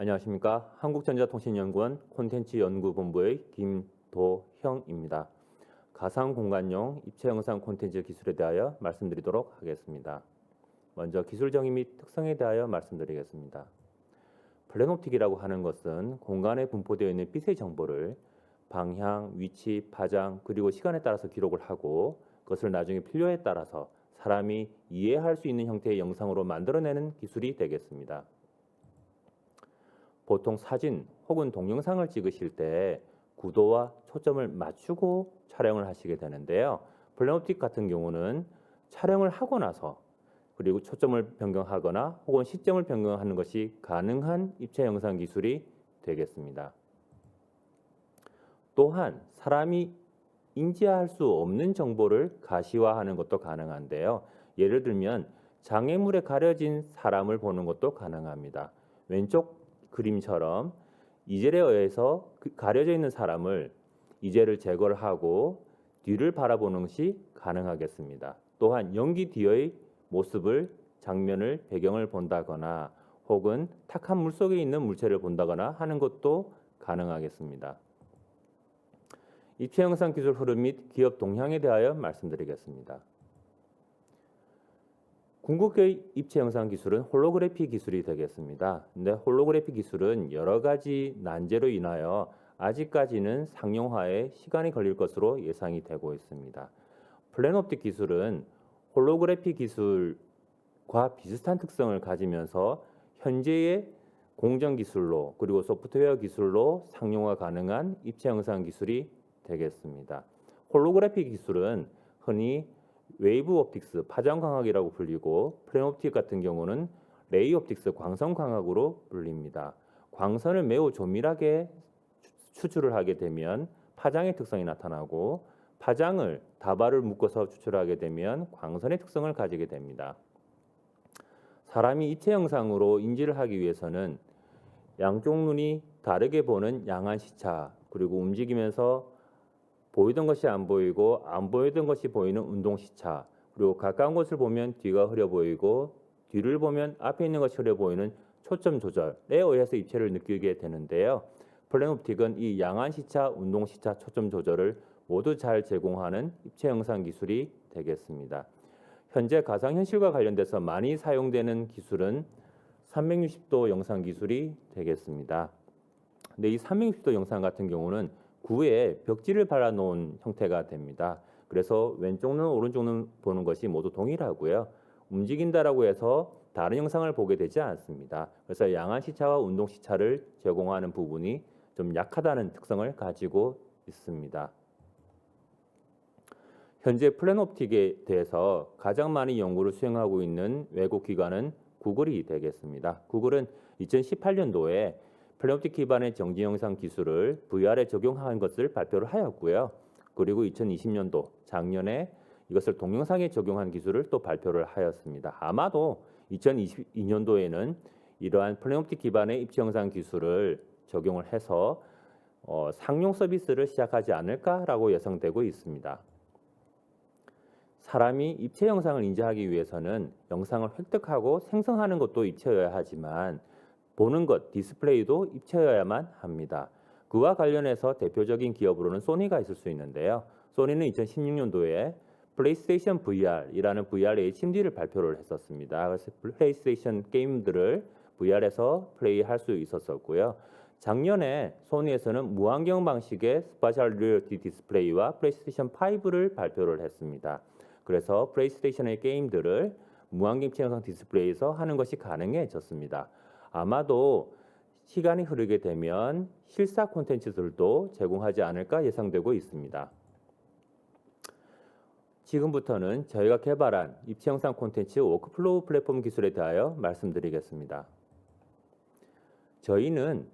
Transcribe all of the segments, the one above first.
안녕하십니까. 한국전자통신연구원 콘텐츠연구본부의 김도형입니다. 가상공간용 입체영상 콘텐츠 기술에 대하여 말씀드리도록 하겠습니다. 먼저 기술 정의 및 특성에 대하여 말씀드리겠습니다. 플래놉틱이라고 하는 것은 공간에 분포되어 있는 빛의 정보를 방향, 위치, 파장, 그리고 시간에 따라서 기록을 하고 그것을 나중에 필요에 따라서 사람이 이해할 수 있는 형태의 영상으로 만들어내는 기술이 되겠습니다. 보통 사진 혹은 동영상을 찍으실 때 구도와 초점을 맞추고 촬영을 하시게 되는데요. 플래놉틱 같은 경우는 촬영을 하고 나서 그리고 초점을 변경하거나 혹은 시점을 변경하는 것이 가능한 입체 영상 기술이 되겠습니다. 또한 사람이 인지할 수 없는 정보를 가시화하는 것도 가능한데요. 예를 들면 장애물에 가려진 사람을 보는 것도 가능합니다. 왼쪽 그림처럼 이젤에 의해서 가려져 있는 사람을 이젤을 제거를 하고 뒤를 바라보는 것이 가능하겠습니다. 또한 연기 뒤의 모습을 장면을 배경을 본다거나 혹은 탁한 물속에 있는 물체를 본다거나 하는 것도 가능하겠습니다. 입체 영상 기술 흐름 및 기업 동향에 대하여 말씀드리겠습니다. 궁극의 입체 영상 기술은 홀로그래피 기술이 되겠습니다. 근데 홀로그래피 기술은 여러 가지 난제로 인하여 아직까지는 상용화에 시간이 걸릴 것으로 예상이 되고 있습니다. 플래놉틱 기술은 홀로그래피 기술과 비슷한 특성을 가지면서 현재의 공정 기술로 그리고 소프트웨어 기술로 상용화 가능한 입체 영상 기술이 되겠습니다. 홀로그래피 기술은 흔히 웨이브 옵틱스, 파장 광학이라고 불리고 플래놉틱 같은 경우는 레이 옵틱스, 광선 광학으로 불립니다. 광선을 매우 조밀하게 추출을 하게 되면 파장의 특성이 나타나고 파장을 다발을 묶어서 추출하게 되면 광선의 특성을 가지게 됩니다. 사람이 입체 영상으로 인지를 하기 위해서는 양쪽 눈이 다르게 보는 양안 시차 그리고 움직이면서 보이던 것이 안 보이고 안 보이던 것이 보이는 운동 시차 그리고 가까운 것을 보면 뒤가 흐려 보이고 뒤를 보면 앞에 있는 것이 흐려 보이는 초점 조절에 의해서 입체를 느끼게 되는데요. 플래놉틱은 이 양안 시차, 운동 시차, 초점 조절을 모두 잘 제공하는 입체 영상 기술이 되겠습니다. 현재 가상현실과 관련돼서 많이 사용되는 기술은 360도 영상 기술이 되겠습니다. 근데 이 360도 영상 같은 경우는 구에 벽지를 발라놓은 형태가 됩니다. 그래서 왼쪽 눈, 오른쪽 눈 보는 것이 모두 동일하고요. 움직인다라고 해서 다른 영상을 보게 되지 않습니다. 그래서 양안 시차와 운동 시차를 제공하는 부분이 좀 약하다는 특성을 가지고 있습니다. 현재 플래놉틱에 대해서 가장 많이 연구를 수행하고 있는 외국 기관은 구글이 되겠습니다. 구글은 2018년도에 플래놉틱 기반의 정지 영상 기술을 VR에 적용한 것을 발표를 하였고요. 그리고 2020년도 작년에 이것을 동영상에 적용한 기술을 또 발표를 하였습니다. 아마도 2022년도에는 이러한 플래놉틱 기반의 입체 영상 기술을 적용을 해서 상용 서비스를 시작하지 않을까라고 예상되고 있습니다. 사람이 입체 영상을 인지하기 위해서는 영상을 획득하고 생성하는 것도 입체여야 하지만 보는 것, 디스플레이도 입체여야만 합니다. 그와 관련해서 대표적인 기업으로는 소니가 있을 수 있는데요. 소니는 2016년도에 플레이스테이션 VR이라는 VR HMD를 발표를 했었습니다. 그래서 플레이스테이션 게임들을 VR에서 플레이할 수 있었었고요. 작년에 소니에서는 무안경 방식의 스파셜 리얼리티 디스플레이와 플레이스테이션 5를 발표를 했습니다. 그래서 플레이스테이션의 게임들을 무안경 입체 영상 디스플레이에서 하는 것이 가능해졌습니다. 아마도 시간이 흐르게 되면 실사 콘텐츠들도 제공하지 않을까 예상되고 있습니다. 지금부터는 저희가 개발한 입체 영상 콘텐츠 워크플로우 플랫폼 기술에 대하여 말씀드리겠습니다. 저희는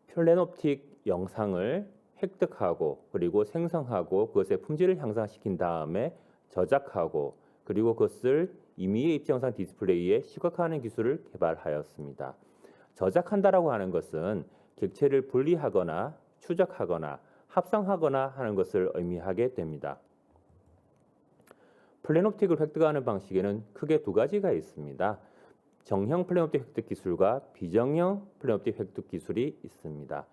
플래놉틱 영상을 획득하고 그리고 생성하고 그것의 품질을 향상시킨 다음에 저작하고 그리고 그것을 임의의 입체 영상 디스플레이에 시각화하는 기술을 개발하였습니다. 저작한다라고 하는 것은 객체를 분리하거나 추적하거나 합성하거나 하는 것을 의미하게 됩니다. 플래놉틱을 획득하는 방식에는 크게 두 가지가 있습니다. 정형 플랜옵틱 획득 기술과 비정형 플랜옵틱 획득 기술이 있습니다.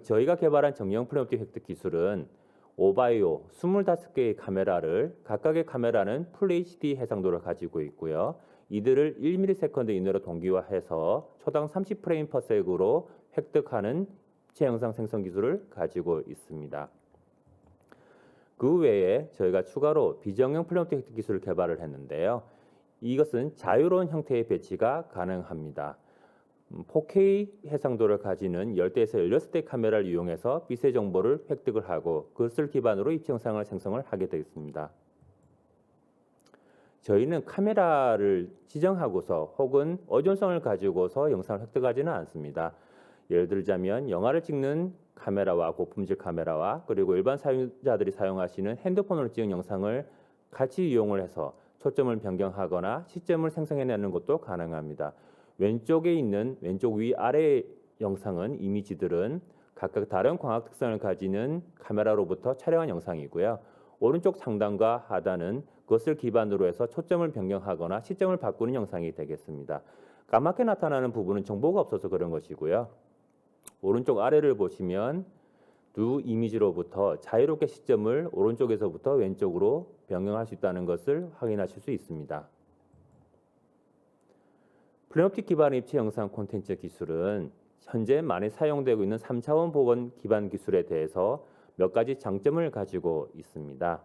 저희가 개발한 정형 플랜옵틱 획득 기술은 오바이오 25개의 카메라를 각각의 카메라는 풀HD 해상도를 가지고 있고요. 이들을 1ms 이내로 동기화해서 초당 30프레임/섹으로 획득하는 입체 영상 생성 기술을 가지고 있습니다. 그 외에 저희가 추가로 비정형 플랜옵틱 획득 기술을 개발을 했는데요. 이것은 자유로운 형태의 배치가 가능합니다. 4K 해상도를 가지는 열대에서 16대 카메라를 이용해서 빛의 정보를 획득을 하고 그것을 기반으로 입체 영상을 생성을 하게 되겠습니다. 저희는 카메라를 지정하고서 혹은 의존성을 가지고서 영상을 획득하지는 않습니다. 예를 들자면 영화를 찍는 카메라와 고품질 카메라와 그리고 일반 사용자들이 사용하시는 핸드폰으로 찍은 영상을 같이 이용을 해서 초점을 변경하거나 시점을 생성해내는 것도 가능합니다. 왼쪽에 있는 왼쪽 위아래 영상은 이미지들은 각각 다른 광학 특성을 가지는 카메라로부터 촬영한 영상이고요. 오른쪽 상단과 하단은 그것을 기반으로 해서 초점을 변경하거나 시점을 바꾸는 영상이 되겠습니다. 까맣게 나타나는 부분은 정보가 없어서 그런 것이고요. 오른쪽 아래를 보시면 두 이미지로부터 자유롭게 시점을 오른쪽에서부터 왼쪽으로 변경할 수 있다는 것을 확인하실 수 있습니다. 플랜옵틱 기반의 입체 영상 콘텐츠 기술은 현재 많이 사용되고 있는 3차원 복원 기반 기술에 대해서 몇 가지 장점을 가지고 있습니다.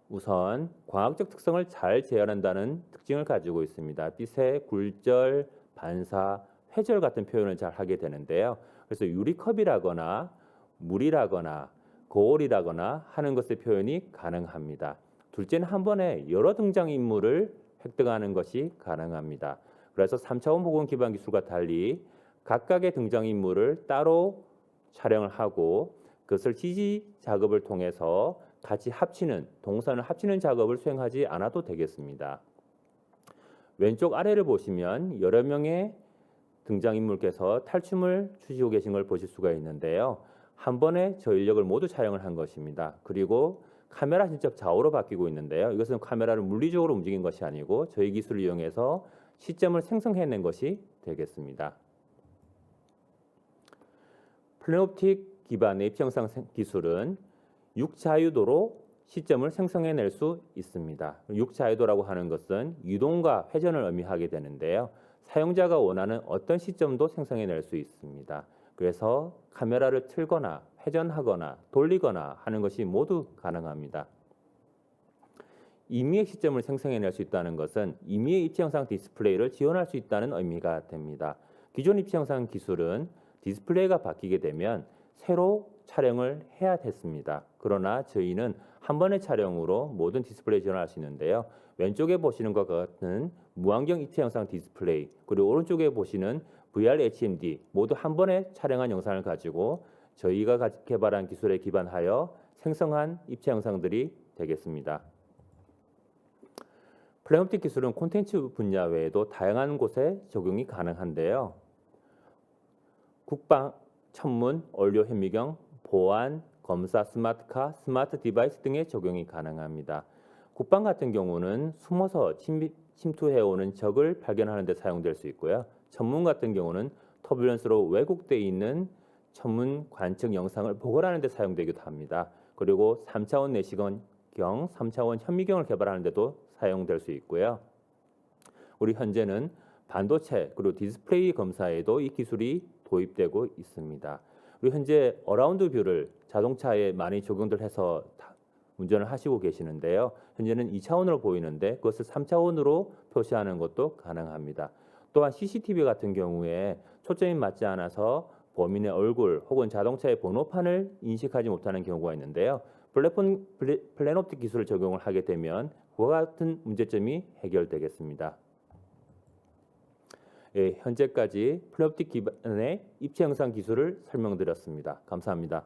우선 광학적 특성을 잘 재현한다는 특징을 가지고 있습니다. 빛의 굴절, 반사, 회절 같은 표현을 잘 하게 되는데요. 그래서 유리컵이라거나 물이라거나 거울이라거나 하는 것의 표현이 가능합니다. 둘째는 한 번에 여러 등장인물을 획득하는 것이 가능합니다. 그래서 3차원 복원 기반 기술과 달리 각각의 등장인물을 따로 촬영을 하고 그것을 CG 작업을 통해서 같이 합치는, 동선을 합치는 작업을 수행하지 않아도 되겠습니다. 왼쪽 아래를 보시면 여러 명의 등장인물께서 탈춤을 추시고 계신 걸 보실 수가 있는데요. 한 번에 저 인력을 모두 촬영을 한 것입니다. 그리고 카메라 직접 좌우로 바뀌고 있는데요. 이것은 카메라를 물리적으로 움직인 것이 아니고 저희 기술을 이용해서 시점을 생성해낸 것이 되겠습니다. 플랜옵틱 기반의 입체 영상 기술은 6자유도로 시점을 생성해낼 수 있습니다. 6자유도라고 하는 것은 유동과 회전을 의미하게 되는데요. 사용자가 원하는 어떤 시점도 생성해낼 수 있습니다. 그래서 카메라를 틀거나 회전하거나 돌리거나 하는 것이 모두 가능합니다. 임의의 시점을 생성해낼 수 있다는 것은 임의의 입체 영상 디스플레이를 지원할 수 있다는 의미가 됩니다. 기존 입체 영상 기술은 디스플레이가 바뀌게 되면 새로 촬영을 해야 됐습니다. 그러나 저희는 한 번의 촬영으로 모든 디스플레이 지원할 수 있는데요. 왼쪽에 보시는 것과 같은 무안경 입체 영상 디스플레이, 그리고 오른쪽에 보시는 VR HMD 모두 한 번에 촬영한 영상을 가지고 저희가 개발한 기술에 기반하여 생성한 입체 영상들이 되겠습니다. 플랜옵틱 기술은 콘텐츠 분야 외에도 다양한 곳에 적용이 가능한데요. 국방, 천문, 원료 현미경, 보안, 검사, 스마트카, 스마트 디바이스 등에 적용이 가능합니다. 국방 같은 경우는 숨어서 침투해오는 적을 발견하는 데 사용될 수 있고요. 천문 같은 경우는 터뷸런스로 왜곡되어 있는 천문 관측 영상을 복원하는 데 사용되기도 합니다. 그리고 3차원 내시경, 3차원 현미경을 개발하는 데도 사용될 수 있고요. 우리 현재는 반도체 그리고 디스플레이 검사에도 이 기술이 도입되고 있습니다. 그리고 현재 어라운드 뷰를 자동차에 많이 적용들 해서 운전을 하시고 계시는데요. 현재는 2차원으로 보이는데 그것을 3차원으로 표시하는 것도 가능합니다. 또한 CCTV 같은 경우에 초점이 맞지 않아서 범인의 얼굴 혹은 자동차의 번호판을 인식하지 못하는 경우가 있는데요. 플랜옵틱 기술을 적용을 하게 되면 그와 같은 문제점이 해결되겠습니다. 현재까지 플랜옵틱 기반의 입체 영상 기술을 설명드렸습니다. 감사합니다.